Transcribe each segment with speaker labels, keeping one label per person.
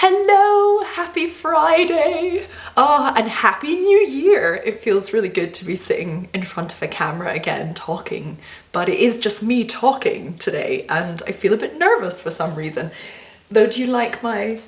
Speaker 1: Hello, happy Friday. And happy new year. It feels really good to be sitting in front of a camera again talking, but it is just me talking today and I feel a bit nervous for some reason. Though, do you like my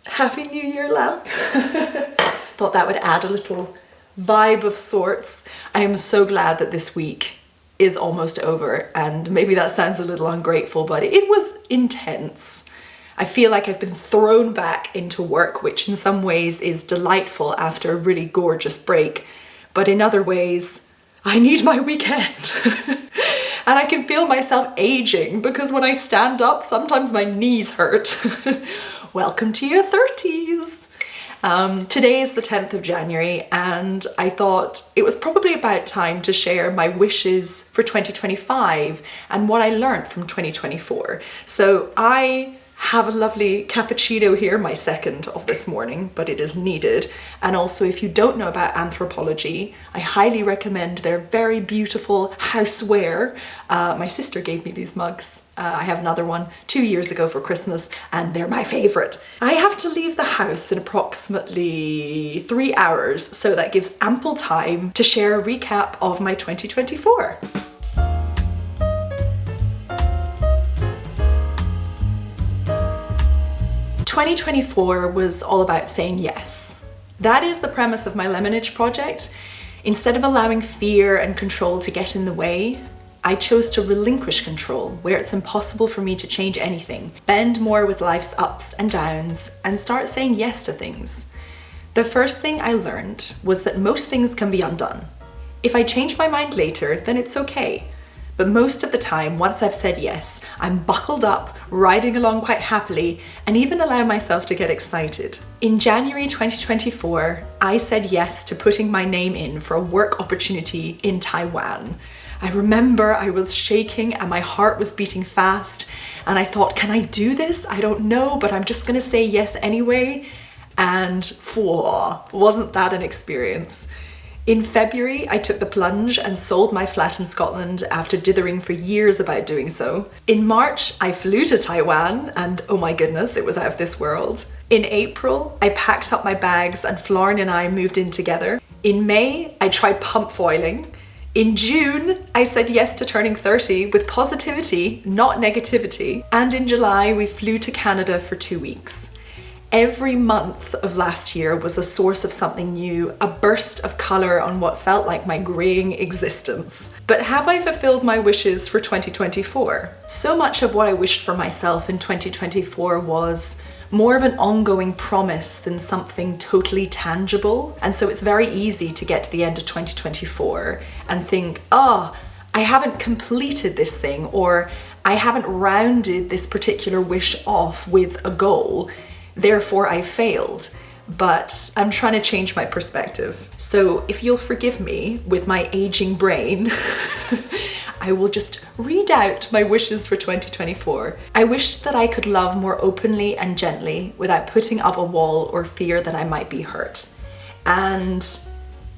Speaker 1: happy new year lamp? Thought that would add a little vibe of sorts. I am so glad that this week is almost over, and maybe that sounds a little ungrateful, but it was intense. I feel like I've been thrown back into work, which in some ways is delightful after a really gorgeous break, but in other ways, I need my weekend. And I can feel myself aging because when I stand up, sometimes my knees hurt. Welcome to your 30s. Today is the 10th of January, and I thought it was probably about time to share my wishes for 2025 and what I learned from 2024. So I have a lovely cappuccino here, my second of this morning, but it is needed. And also, if you don't know about Anthropologie, I highly recommend their very beautiful houseware. My sister gave me these mugs. I have another one 2 years ago for Christmas, and they're my favorite. I have to leave the house in approximately 3 hours, so that gives ample time to share a recap of my 2024. 2024 was all about saying yes. That is the premise of my Lemonage project. Instead of allowing fear and control to get in the way, I chose to relinquish control where it's impossible for me to change anything, bend more with life's ups and downs, and start saying yes to things. The first thing I learned was that most things can be undone. If I change my mind later, then it's okay. But most of the time, once I've said yes, I'm buckled up, riding along quite happily, and even allow myself to get excited. In January 2024, I said yes to putting my name in for a work opportunity in Taiwan. I remember I was shaking and my heart was beating fast, and I thought, can I do this? I don't know, but I'm just gonna say yes anyway. And wasn't that an experience? In February, I took the plunge and sold my flat in Scotland after dithering for years about doing so. In March, I flew to Taiwan, and oh my goodness, it was out of this world. In April, I packed up my bags and Florin and I moved in together. In May, I tried pump foiling. In June, I said yes to turning 30 with positivity, not negativity. And in July, we flew to Canada for 2 weeks. Every month of last year was a source of something new, a burst of colour on what felt like my greying existence. But have I fulfilled my wishes for 2024? So much of what I wished for myself in 2024 was more of an ongoing promise than something totally tangible. And so it's very easy to get to the end of 2024 and think, I haven't completed this thing, or I haven't rounded this particular wish off with a goal. Therefore, I failed. But I'm trying to change my perspective. So if you'll forgive me with my aging brain, I will just read out my wishes for 2024. I wish that I could love more openly and gently without putting up a wall or fear that I might be hurt. And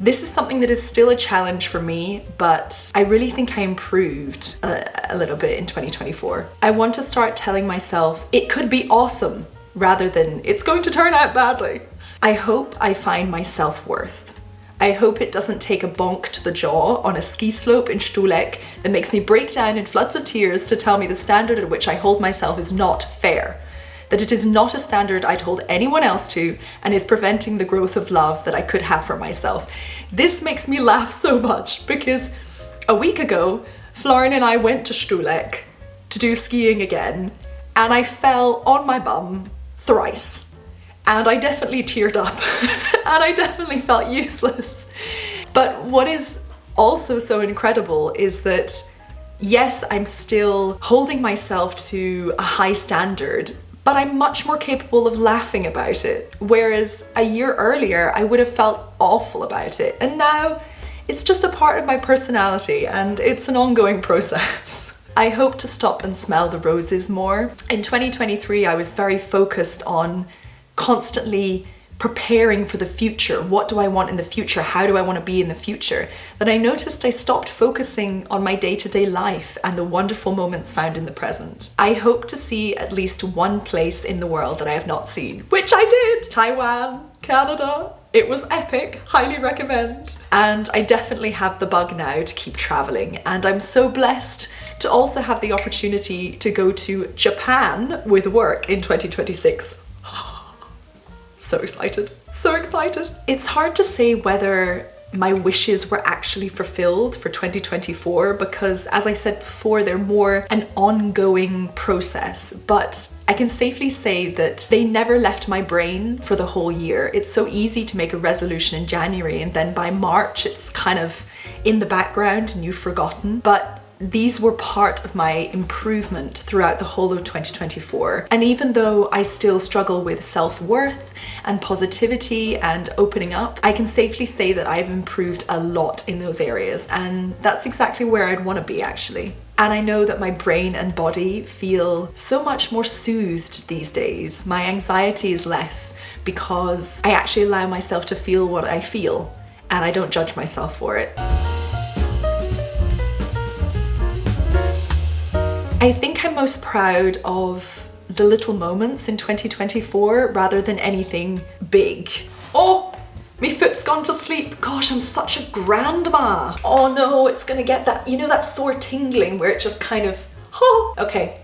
Speaker 1: this is something that is still a challenge for me, but I really think I improved a little bit in 2024. I want to start telling myself it could be awesome, rather than it's going to turn out badly. I hope I find my self-worth. I hope it doesn't take a bonk to the jaw on a ski slope in Stulek that makes me break down in floods of tears to tell me the standard at which I hold myself is not fair. That it is not a standard I'd hold anyone else to and is preventing the growth of love that I could have for myself. This makes me laugh so much because a week ago, Florin and I went to Stulek to do skiing again, and I fell on my bum thrice, and I definitely teared up and I definitely felt useless. But what is also so incredible is that yes, I'm still holding myself to a high standard, but I'm much more capable of laughing about it. Whereas a year earlier, I would have felt awful about it. And now it's just a part of my personality and it's an ongoing process. I hope to stop and smell the roses more. In 2023, I was very focused on constantly preparing for the future. What do I want in the future? How do I want to be in the future? That I noticed I stopped focusing on my day-to-day life and the wonderful moments found in the present. I hope to see at least one place in the world that I have not seen, which I did! Taiwan, Canada. It was epic, highly recommend. And I definitely have the bug now to keep traveling, and I'm so blessed to also have the opportunity to go to Japan with work in 2026. So excited, so excited. It's hard to say whether my wishes were actually fulfilled for 2024 because, as I said before, they're more an ongoing process, but I can safely say that they never left my brain for the whole year. It's so easy to make a resolution in January and then by March it's kind of in the background and you've forgotten, but these were part of my improvement throughout the whole of 2024. And even though I still struggle with self-worth and positivity and opening up, I can safely say that I've improved a lot in those areas, and that's exactly where I'd want to be actually. And I know that my brain and body feel so much more soothed these days. My anxiety is less because I actually allow myself to feel what I feel and I don't judge myself for it. I think I'm most proud of the little moments in 2024 rather than anything big. Oh, my foot's gone to sleep. Gosh, I'm such a grandma. Oh no, it's gonna get that, you know, that sore tingling where it just kind of, oh, okay.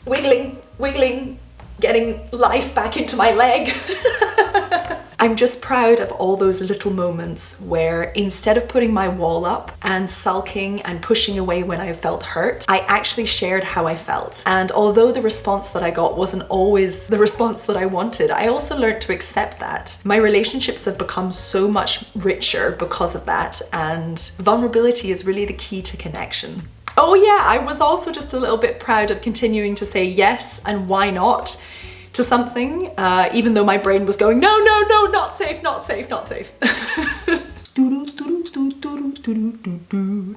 Speaker 1: Wiggling, getting life back into my leg. I'm just proud of all those little moments where instead of putting my wall up and sulking and pushing away when I felt hurt, I actually shared how I felt. And although the response that I got wasn't always the response that I wanted, I also learned to accept that. My relationships have become so much richer because of that, and vulnerability is really the key to connection. Oh yeah, I was also just a little bit proud of continuing to say yes and why not to something, even though my brain was going, no, not safe.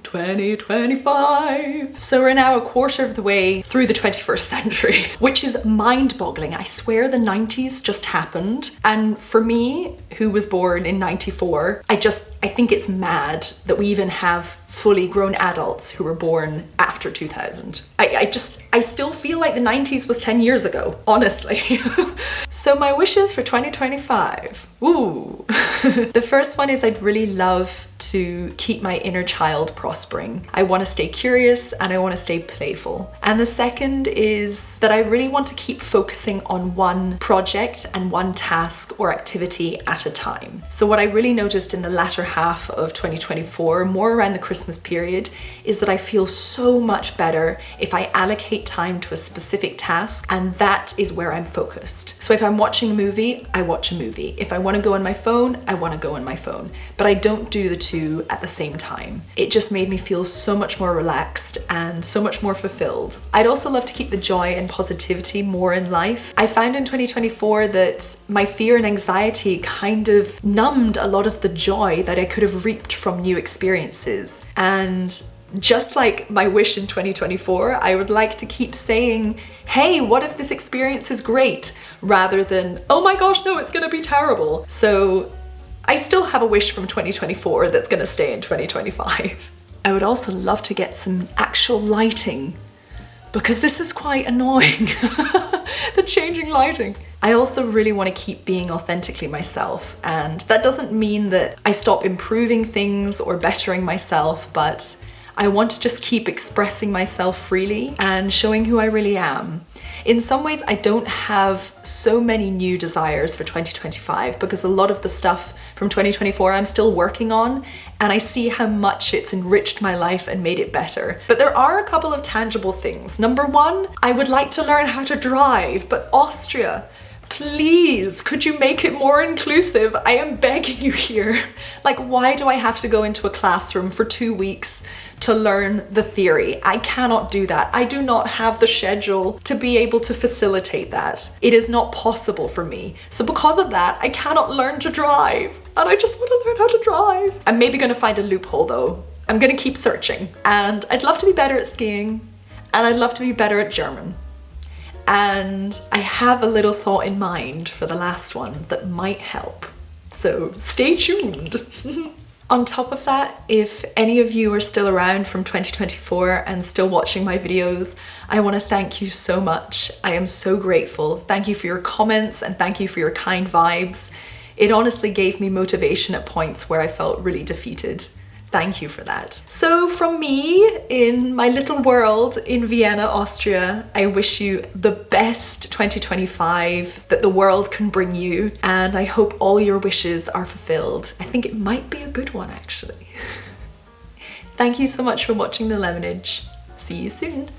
Speaker 1: 2025. So we're now a quarter of the way through the 21st century, which is mind-boggling. I swear the 90s just happened. And for me, who was born in 94, I think it's mad that we even have fully grown adults who were born after 2000. I still feel like the 90s was 10 years ago, honestly. So my wishes for 2025. Ooh. The first one is I'd really love to keep my inner child prospering. I want to stay curious and I want to stay playful. And the second is that I really want to keep focusing on one project and one task or activity at a time. So what I really noticed in the latter half of 2024, more around the Christmas period, is that I feel so much better if I allocate time to a specific task, and that is where I'm focused. So if I'm watching a movie, I watch a movie. If I want to go on my phone, I want to go on my phone. But I don't do the two at the same time. It just made me feel so much more relaxed and so much more fulfilled. I'd also love to keep the joy and positivity more in life. I found in 2024 that my fear and anxiety kind of numbed a lot of the joy that I could have reaped from new experiences. And just like my wish in 2024, I would like to keep saying, hey, what if this experience is great? Rather than, oh my gosh, no, it's gonna be terrible. So I still have a wish from 2024 that's gonna stay in 2025. I would also love to get some actual lighting because this is quite annoying, the changing lighting. I also really want to keep being authentically myself, and that doesn't mean that I stop improving things or bettering myself, but I want to just keep expressing myself freely and showing who I really am. In some ways, I don't have so many new desires for 2025 because a lot of the stuff from 2024 I'm still working on, and I see how much it's enriched my life and made it better. But there are a couple of tangible things. Number one, I would like to learn how to drive, but Austria, please, could you make it more inclusive? I am begging you here. Like, why do I have to go into a classroom for 2 weeks to learn the theory? I cannot do that. I do not have the schedule to be able to facilitate that. It is not possible for me. So because of that, I cannot learn to drive. And I just want to learn how to drive. I'm maybe going to find a loophole though. I'm going to keep searching. And I'd love to be better at skiing. And I'd love to be better at German. and I have a little thought in mind for the last one that might help. So stay tuned. On top of that, if any of you are still around from 2024 and still watching my videos, I want to thank you so much. I am so grateful. Thank you for your comments and thank you for your kind vibes. It honestly gave me motivation at points where I felt really defeated. Thank you for that. So from me, in my little world in Vienna, Austria, I wish you the best 2025 that the world can bring you, and I hope all your wishes are fulfilled. I think it might be a good one, actually. Thank you so much for watching The Lemonage. See you soon.